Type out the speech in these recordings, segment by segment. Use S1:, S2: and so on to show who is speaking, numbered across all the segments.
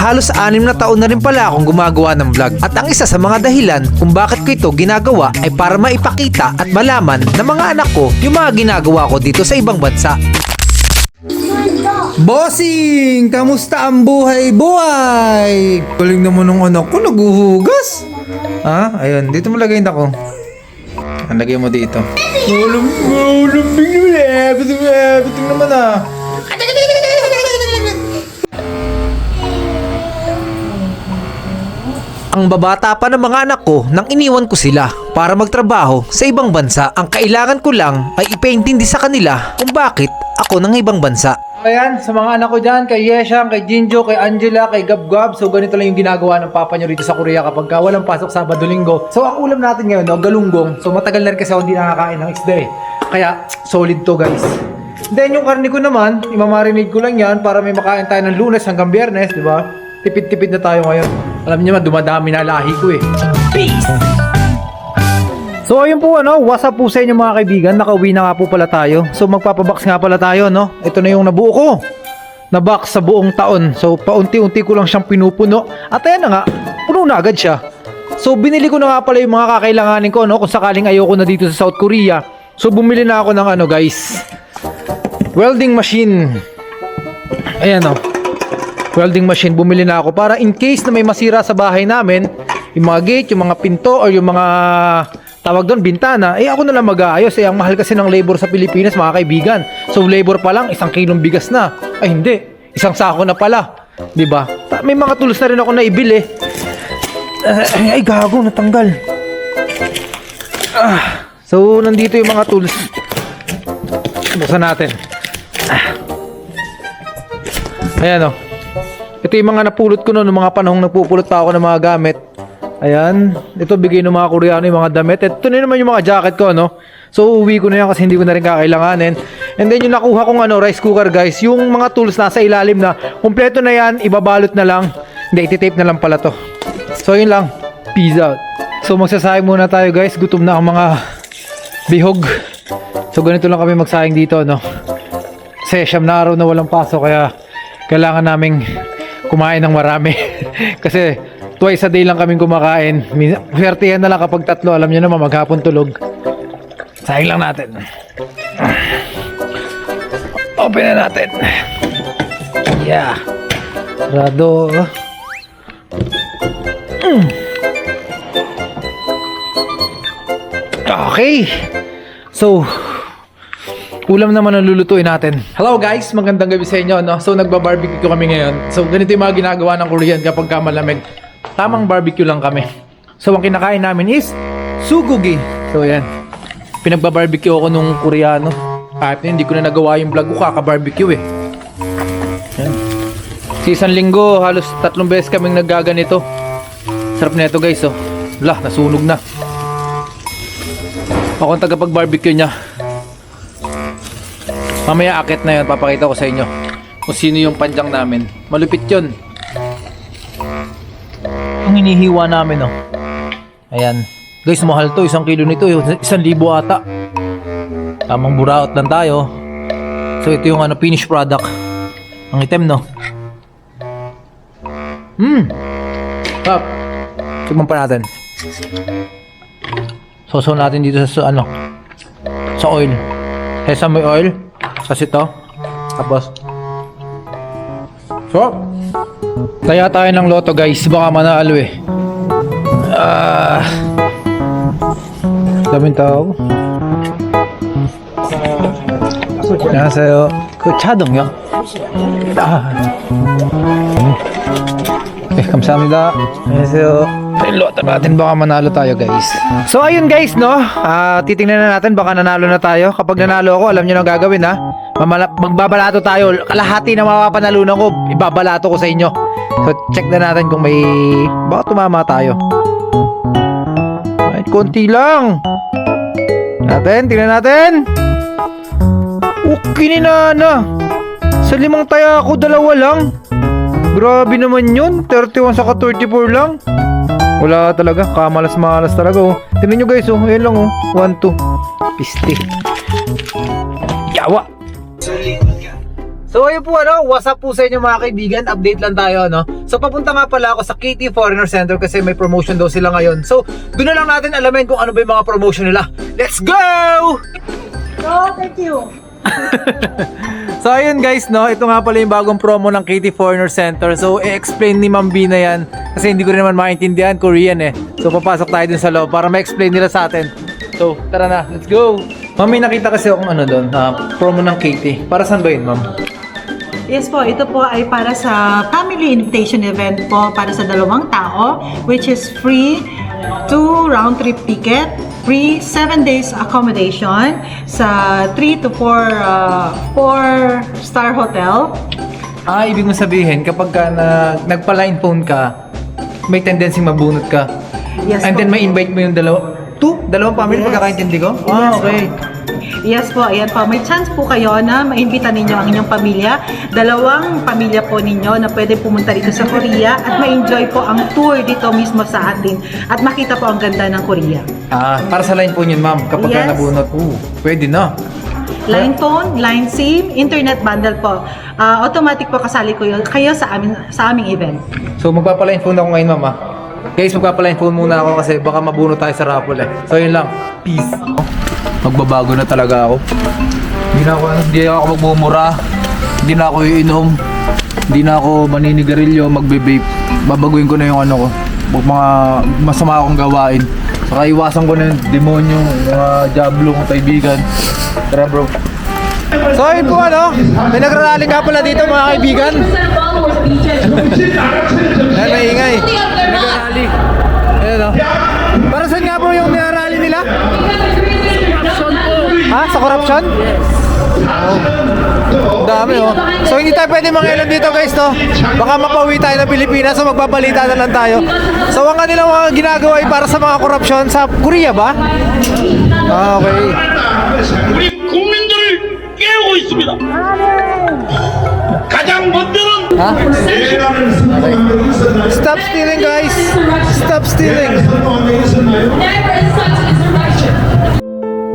S1: halos 6 na taon na rin pala akong gumagawa ng vlog. At ang isa sa mga dahilan kung bakit ko ito ginagawa ay para maipakita at malaman ng mga anak ko yung mga ginagawa ko dito sa ibang bansa. Bossing! Kamusta ang buhay-buhay? Galing naman ng anak ko, naguhugas. Ha? Ayun, dito mo lagay na ko. Lagay mo dito. Malambing yun eh. Biting naman ah. Ang babata pa ng mga anak ko nang iniwan ko sila para magtrabaho sa ibang bansa. Ang kailangan ko lang ay ipaintindi sa kanila kung bakit ako ng ibang bansa. Ayan, sa mga anak ko dyan, kay Yeshang, kay Jinjo, kay Angela, kay Gabgab. So ganito lang yung ginagawa ng papa nyo rito sa Korea kapag walang pasok Sabado-Linggo. So ang ulam natin ngayon, galunggong. So matagal na rin kasi ako hindi nakakain ng isda eh. Kaya solid to guys. Then yung karne ko naman, imamarinate ko lang yan para may makain tayo ng Lunes hanggang Biyernes, di ba? Tipid-tipid na tayo ngayon. Alam niyo naman, dumadami na lahi ko eh. Peace! So ayun po what's up po sa inyo mga kaibigan, nakauwi na nga po pala tayo. So magpapabox nga pala tayo ito na yung nabuo ko na box sa buong taon. So paunti-unti ko lang siyang pinupuno. At ayan na nga, puno na agad siya. So binili ko na nga pala yung mga kakailanganin ko kung sakaling ayoko na dito sa South Korea. So bumili na ako ng guys, welding machine. Ayan welding machine, bumili na ako para in case na may masira sa bahay namin, yung mga gate, yung mga pinto or yung mga tawag doon, bintana, ako na lang mag-aayos. Ang mahal kasi ng labor sa Pilipinas mga kaibigan. So labor pa lang, 1 kilong bigas na. Ay hindi, 1 sako na pala, diba? May mga tools na rin ako naibili. Ay gago, natanggal. So nandito yung mga tools. Buksan natin. Ayan ito yung mga napulot ko noong mga panahong nagpupulot pa ako ng mga gamit. Ayan, ito bigay ng mga Koreano yung mga damit. Ito na naman yung mga jacket ko So uuwi ko na yan kasi hindi ko na rin kakailanganin. And then yung nakuha kong rice cooker guys, yung mga tools nasa ilalim na, kumpleto na yan, ibabalot na lang. Hindi, ititape na lang pala to. So yun lang, peace out. So magsasayang muna tayo guys, gutom na ang mga bihog. So ganito lang kami magsayang dito Kasi 9 na araw na walang pasok, kaya kailangan naming kumain ng marami. Kasi twice a day lang kaming kumakain. Swertihan na lang kapag 3. Alam nyo naman, maghapon tulog. Sayang lang natin. Open na natin. Yeah. Sarado. Okay. So ulam naman ang lulutuin natin. Hello guys, magandang gabi sa inyo So nagba-barbecue kami ngayon. So ganito yung mga ginagawa ng Korean kapag malamig. Tamang barbecue lang kami. So ang kinakain namin is sugogi. So yan, pinagba-barbecue ako nung Koreano. Kahit hindi ko na nagawa yung vlog ko, kaka-barbecue yan. Sa 1 linggo, halos 3 beses kaming naggaganito. Sarap na ito guys Lah, nasunog na. Ako ang tagapag-barbecue niya. Mamaya akit na yun, papakita ko sa inyo kung sino yung panjang namin. Malupit yun. Ang hinihiwa namin Ayan guys, mahal to, 1 kilo nito 1,000 ata. Tamang buraot lang tayo. So ito yung finished product. Ang item Stop. Tignan pa natin. Sosaw natin dito sa sa oil. Sesame oil. Kasi ito. Tapos so kaya tayo ng loto guys, baka manalo daming tao. 안녕하세요. 그 차등요? 감사합니다. 안녕하세요. Loto natin, baka manalo tayo guys. So ayun guys titingnan na natin, baka nanalo na tayo. Kapag nanalo ako, alam nyo na gagawin magbabalato tayo. Kalahati na mapapanalunan ko, ibabalato ko sa inyo. So check na natin kung may baka tumama tayo. Ay, konti lang. Tingnan natin. Okay ni Nana. Sa 5 taya ako, 2 lang. Grabe naman yun, 31 saka 34 lang. Wala talaga, kamalas-malas talaga Tingnan nyo guys ayan lang 1, 2, 50. Yawa. So ayun po what's up po sa inyo mga kaibigan, update lang tayo So papunta nga pala ako sa KT Foreigner Center kasi may promotion daw sila ngayon. So doon na lang natin alamin kung ano ba yung mga promotion nila. Let's go!
S2: Oh, thank you.
S1: So ayun guys ito nga pala yung bagong promo ng KT Foreigner Center. So i-explain ni Ma'am B na yan kasi hindi ko rin naman maintindihan Korean So papasok tayo dun sa loob para ma-explain nila sa atin. So tara na, let's go! Ma'am, may nakita kasi akong doon, promo ng KT. Para saan ba yun, Ma'am?
S2: Yes po, ito po ay para sa family invitation event po para sa 2 tao, which is free 2 round trip ticket, free 7 days accommodation sa 3 to 4-star hotel.
S1: Ibig mo sabihin, kapag ka nagpa-line phone ka, may tendency mabunot ka.
S2: Yes
S1: And
S2: po.
S1: then may invite mo yung dalawang family,
S2: Yes.
S1: pagkakaintindi ko?
S2: Yes po.
S1: Okay.
S2: Yes po, ayan po. May chance po kayo na maimbita ninyo ang inyong pamilya. 2 pamilya po ninyo na pwede pumunta dito sa Korea at ma-enjoy po ang tour dito mismo sa atin at makita po ang ganda ng Korea.
S1: Para sa line phone yun, Ma'am, kapag ka
S2: Yes.
S1: nabunot. Pwede na.
S2: Line phone, line SIM, internet bundle po. Automatic po kasali kayo sa aming event.
S1: So magpapa-line phone ako ngayon, Ma'am. Guys, magpapa-line phone muna ako kasi baka mabunot tayo sa raffle So yun lang. Peace. Magbabago na talaga ako. Hindi ako magmumura. Hindi na ako iinom. Hindi na ako maninigarilyo, magbe-vape. Babaguhin ko na yung ko. Mga masama akong gawain. Saka iwasan ko na yung demonyo, mga diablo kong kaibigan. Tara bro. So ayun po may nagrarally nga pala dito mga kaibigan. Yan, maingay. Nagrarally. Ayan Para saan nga po yung nirarally nila? Sa corruption? Yes. Ang dami So hindi tayo pwede mangilan dito guys Baka mapauwi tayo ng Pilipinas so magbabalita na lang tayo. So ang kanilang mga ginagawa ay para sa mga corruption sa Korea ba? Okay.
S3: 우리 국민들을 깨우고 있습니다. 가장 먼저는
S1: Stop stealing guys! Stop stealing!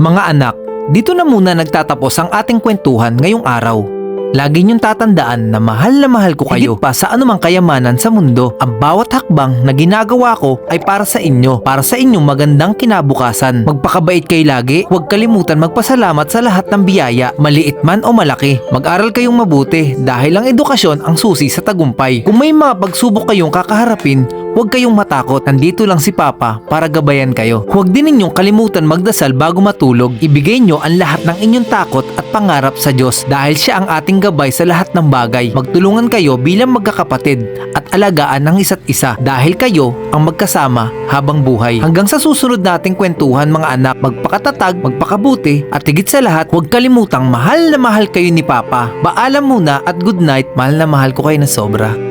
S1: Mga anak, dito na muna nagtatapos ang ating kwentuhan ngayong araw. Lagi niyong tatandaan na mahal ko kayo. Higit pa sa anumang kayamanan sa mundo, ang bawat hakbang na ginagawa ko ay para sa inyo, para sa inyong magandang kinabukasan. Magpakabait kayo lagi, huwag kalimutan magpasalamat sa lahat ng biyaya, maliit man o malaki. Mag-aral kayong mabuti dahil ang edukasyon ang susi sa tagumpay. Kung may mga pagsubok kayong kakaharapin, huwag kayong matakot, nandito lang si Papa para gabayan kayo. Huwag din ninyong kalimutan magdasal bago matulog. Ibigay nyo ang lahat ng inyong takot at pangarap sa Diyos dahil siya ang ating gabay sa lahat ng bagay. Magtulungan kayo bilang magkakapatid at alagaan ang isa't isa dahil kayo ang magkasama habang buhay. Hanggang sa susunod nating kwentuhan mga anak, magpakatatag, magpakabuti at higit sa lahat, huwag kalimutang mahal na mahal kayo ni Papa. Paalam muna at good night, mahal na mahal ko kayo na sobra.